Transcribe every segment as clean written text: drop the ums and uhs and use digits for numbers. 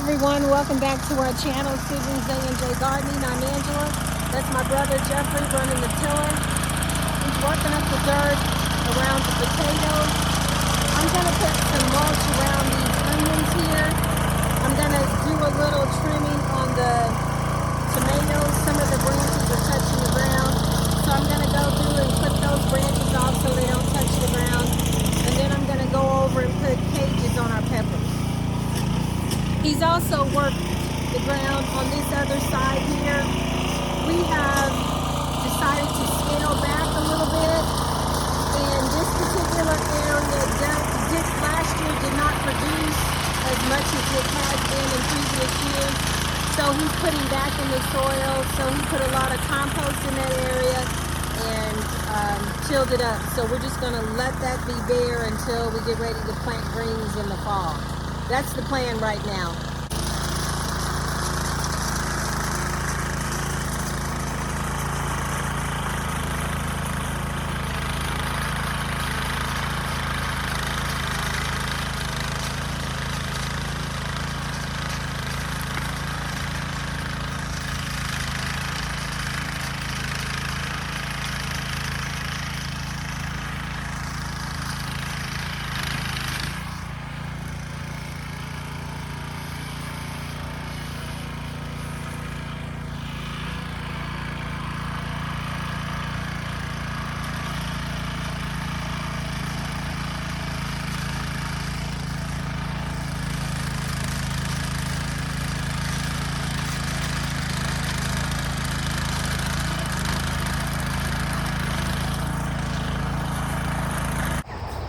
everyone, welcome back to our channel, Siblings A&J Gardening. I'm Angela. That's my brother Jeffrey running the tiller. He's working up the dirt around the potatoes. I'm going to put some mulch around these onions here. I'm going to do a little trimming on the tomatoes. Some of the branches are touching the ground. So I'm going to go through and clip those branches off so they don't touch the ground. And then I'm going to go over and put cages on our peppers. He's also worked the ground on this other side here. We have decided to scale back a little bit, and this particular area last year did not produce as much as it has been in previous years. So he's putting back in the soil. So he put a lot of compost in that area and tilled it up. So we're just going to let that be bare until we get ready to plant greens in the fall. That's the plan right now.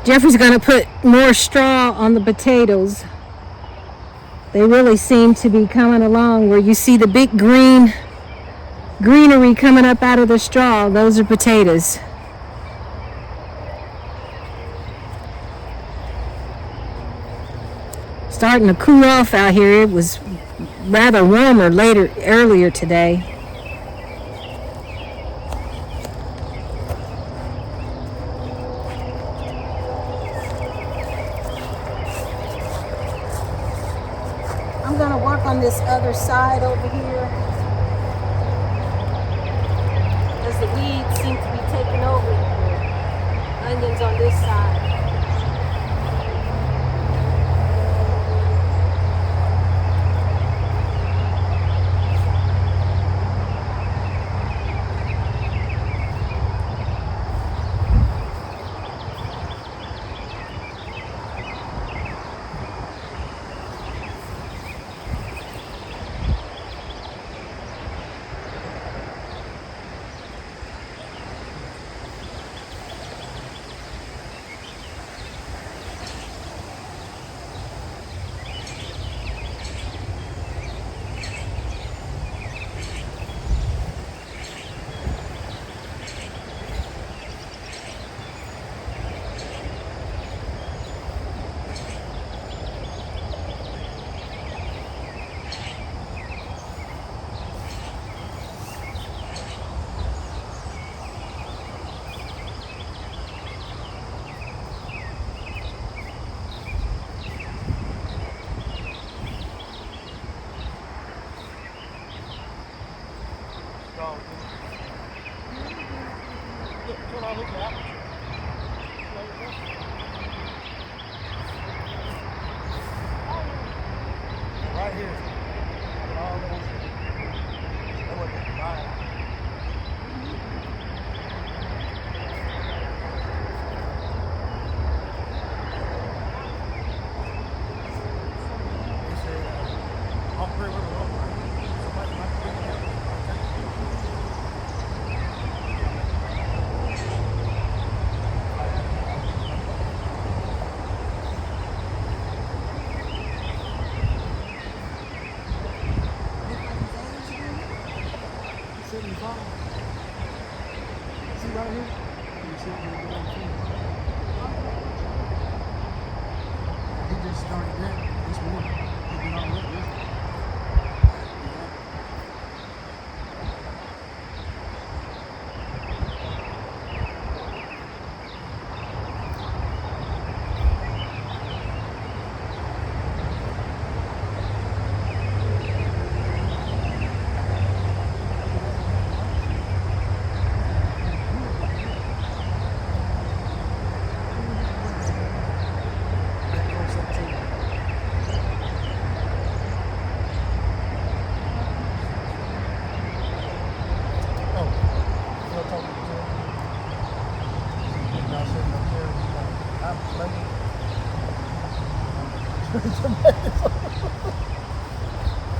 Jeffrey's going to put more straw on the potatoes. They really seem to be coming along where you see the big greenery coming up out of the straw. Those are potatoes. Starting to cool off out here. It was rather warmer earlier today. I'm going to work on this other side over here as the weeds seem to be taking over the onions on this side.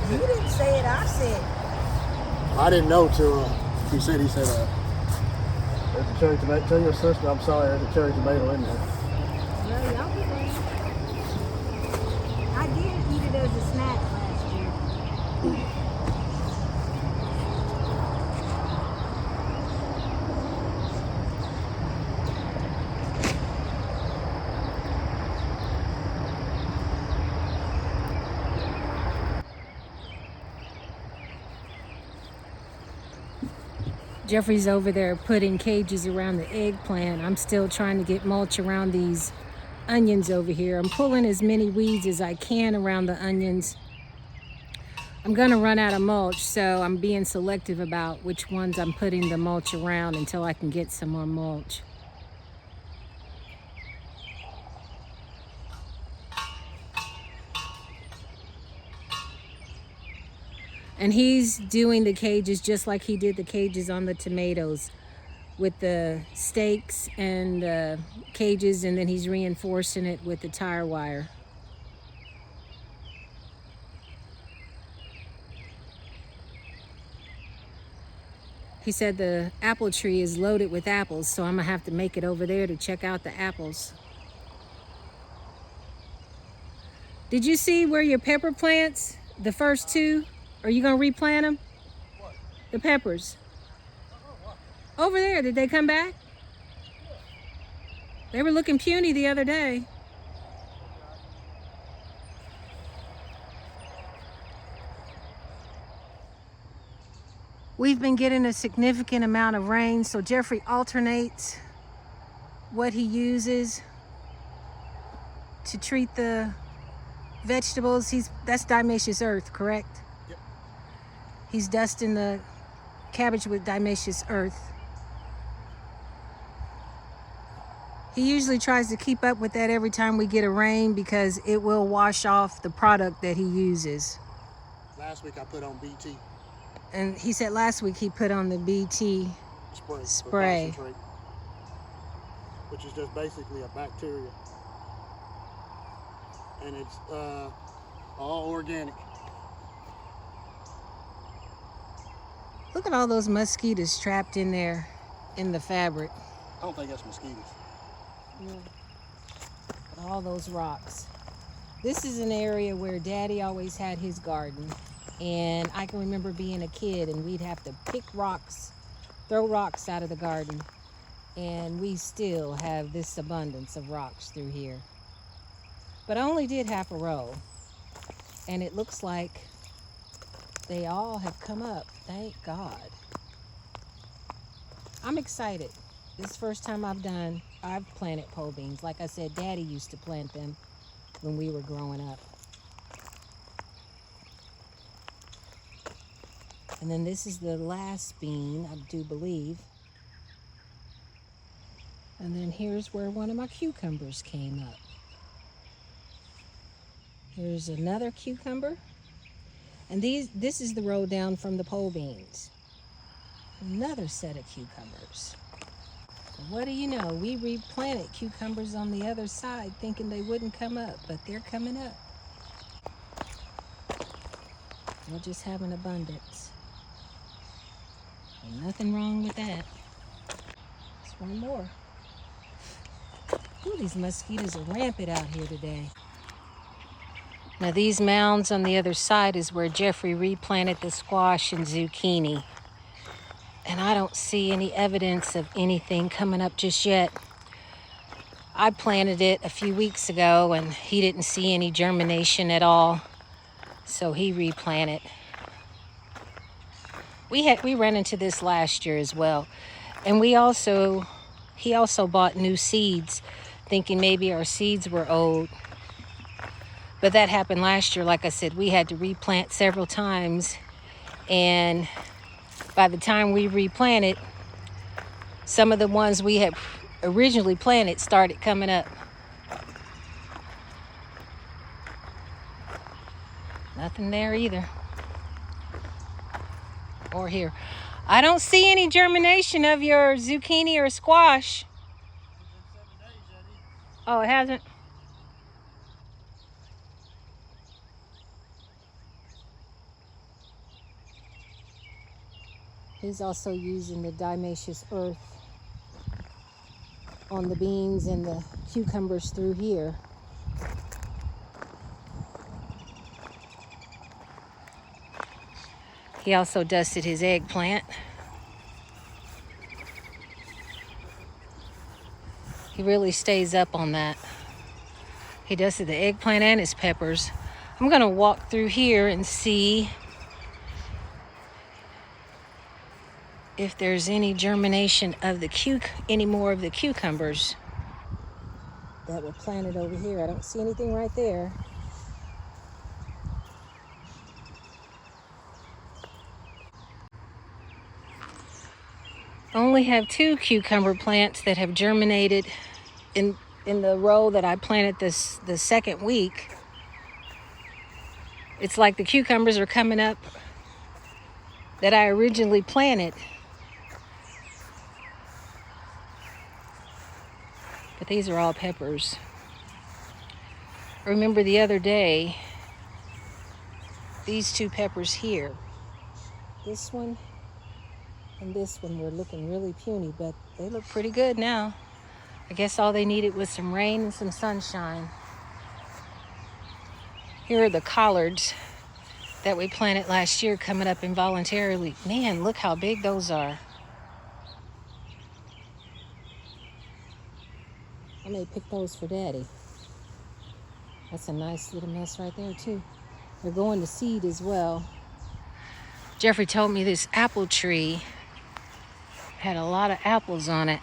You didn't say it, I said. I didn't know till he said there's a cherry tomato. Tell your sister I'm sorry, there's a cherry tomato in there. Well, y'all be there. I did eat it as a snack last year. Jeffrey's over there putting cages around the eggplant. I'm still trying to get mulch around these onions over here. I'm pulling as many weeds as I can around the onions. I'm gonna run out of mulch, so I'm being selective about which ones I'm putting the mulch around until I can get some more mulch. And he's doing the cages just like he did the cages on the tomatoes, with the stakes and cages, and then he's reinforcing it with the tire wire. He said the apple tree is loaded with apples, so I'm gonna have to make it over there to check out the apples. Did you see where your pepper plants, the first two? Are you gonna replant them? What? The peppers. Over there, did they come back? They were looking puny the other day. We've been getting a significant amount of rain, so Jeffrey alternates what he uses to treat the vegetables. That's Diatomaceous Earth, correct? Yep. He's dusting the cabbage with Diatomaceous Earth. He usually tries to keep up with that every time we get a rain because it will wash off the product that he uses. Last week I put on BT. And he said last week he put on the BT spray. Which is just basically a bacteria. And it's all organic. Look at all those mosquitoes trapped in there in the fabric. I don't think that's mosquitoes. Yeah. All those rocks. This is an area where Daddy always had his garden, and I can remember being a kid and we'd have to pick rocks, throw rocks out of the garden, and we still have this abundance of rocks through here. But I only did half a row, and it looks like they all have come up, thank God. I'm excited. This is the first time I've planted pole beans. Like I said, Daddy used to plant them when we were growing up. And then this is the last bean, I do believe. And then here's where one of my cucumbers came up. Here's another cucumber. And this is the row down from the pole beans. Another set of cucumbers. What do you know? We replanted cucumbers on the other side thinking they wouldn't come up, but they're coming up. We'll just have an abundance. Ain't nothing wrong with that. There's one more. Ooh, these mosquitoes are rampant out here today. Now these mounds on the other side is where Jeffrey replanted the squash and zucchini. And I don't see any evidence of anything coming up just yet. I planted it a few weeks ago and he didn't see any germination at all, so he replanted. We ran into this last year as well. And he also bought new seeds, thinking maybe our seeds were old. But that happened last year. Like I said, we had to replant several times, and by the time we replanted, some of the ones we had originally planted started coming up. Nothing there either. Or here. I don't see any germination of your zucchini or squash. Oh, it hasn't? He's also using the Diatomaceous Earth on the beans and the cucumbers through here. He also dusted his eggplant. He really stays up on that. He dusted the eggplant and his peppers. I'm gonna walk through here and see if there's any germination of any more of the cucumbers that were planted over here. I don't see anything right there. I only have 2 cucumber plants that have germinated in the row that I planted the second week. It's like the cucumbers are coming up that I originally planted. But these are all peppers. I remember the other day, these 2 peppers here, this one and this one were looking really puny, but they look pretty good now. I guess all they needed was some rain and some sunshine. Here are the collards that we planted last year coming up involuntarily. Man, look how big those are. I may pick those for Daddy. That's a nice little mess right there too. They're going to seed as well. Jeffrey told me this apple tree had a lot of apples on it.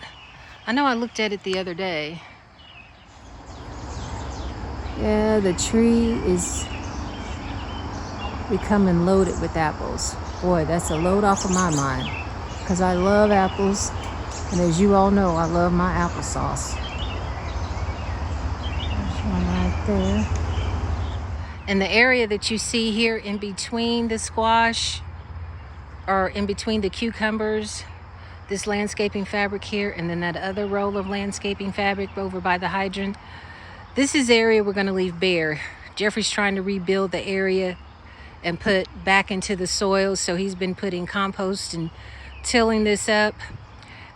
I know I looked at it the other day. Yeah, the tree is becoming loaded with apples. Boy, that's a load off of my mind, because I love apples, and as you all know, I love my applesauce. There's one right there. And the area that you see here in between the squash, or in between the cucumbers, this landscaping fabric here, and then that other roll of landscaping fabric over by the hydrant, this is the area we're going to leave bare. Jeffrey's trying to rebuild the area and put back into the soil, so he's been putting compost and tilling this up,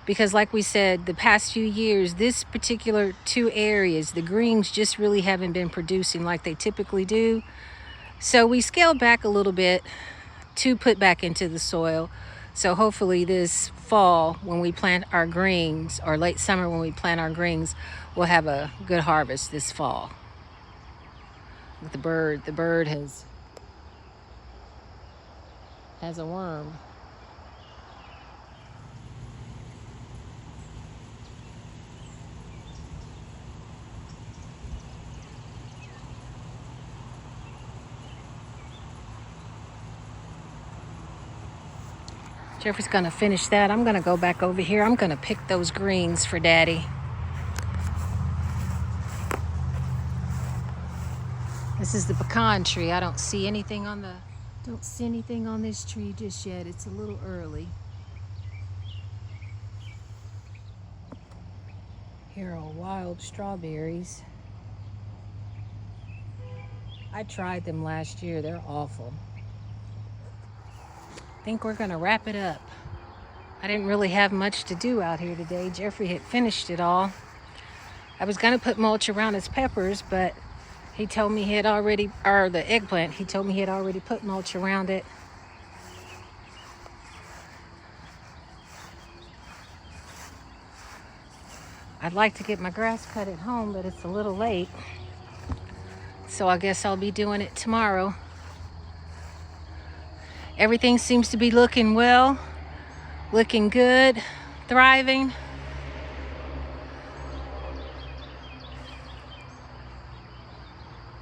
because like we said, the past few years, this particular 2 areas, the greens just really haven't been producing like they typically do. So we scaled back a little bit to put back into the soil. So hopefully this fall, when we plant our greens, or late summer when we plant our greens, we'll have a good harvest this fall. With the bird has a worm. Jeffrey's gonna finish that. I'm gonna go back over here. I'm gonna pick those greens for Daddy. This is the pecan tree. I don't see anything on this tree just yet. It's a little early. Here are wild strawberries. I tried them last year. They're awful. I think we're gonna wrap it up. I didn't really have much to do out here today. Jeffrey had finished it all. I was gonna put mulch around his peppers, but he told me he had already, or the eggplant, he told me he had already put mulch around it. I'd like to get my grass cut at home, but it's a little late. So I guess I'll be doing it tomorrow. Everything seems to be looking well, looking good, thriving.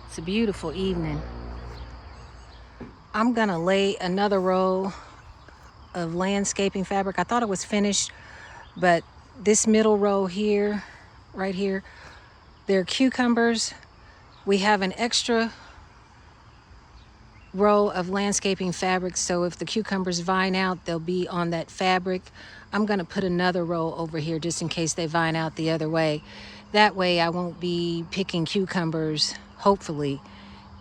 It's a beautiful evening. I'm gonna lay another row of landscaping fabric. I thought it was finished, but this middle row here, right here, they're cucumbers. We have an extra row of landscaping fabric, so if the cucumbers vine out, they'll be on that fabric. I'm going to put another row over here just in case they vine out the other way. That way I won't be picking cucumbers, hopefully,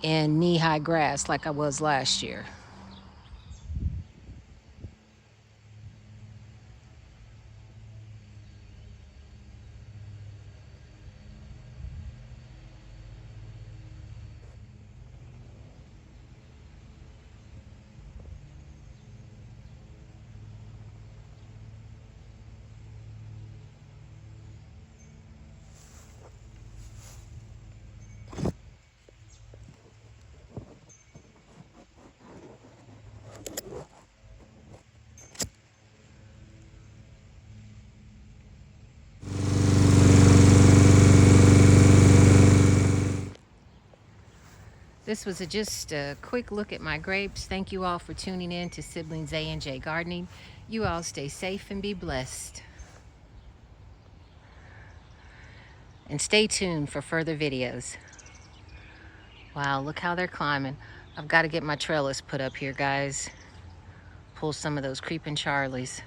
in knee-high grass like I was last year. This was just a quick look at my grapes. Thank you all for tuning in to Siblings A&J Gardening. You all stay safe and be blessed. And stay tuned for further videos. Wow, look how they're climbing. I've got to get my trellis put up here, guys. Pull some of those creeping Charlies.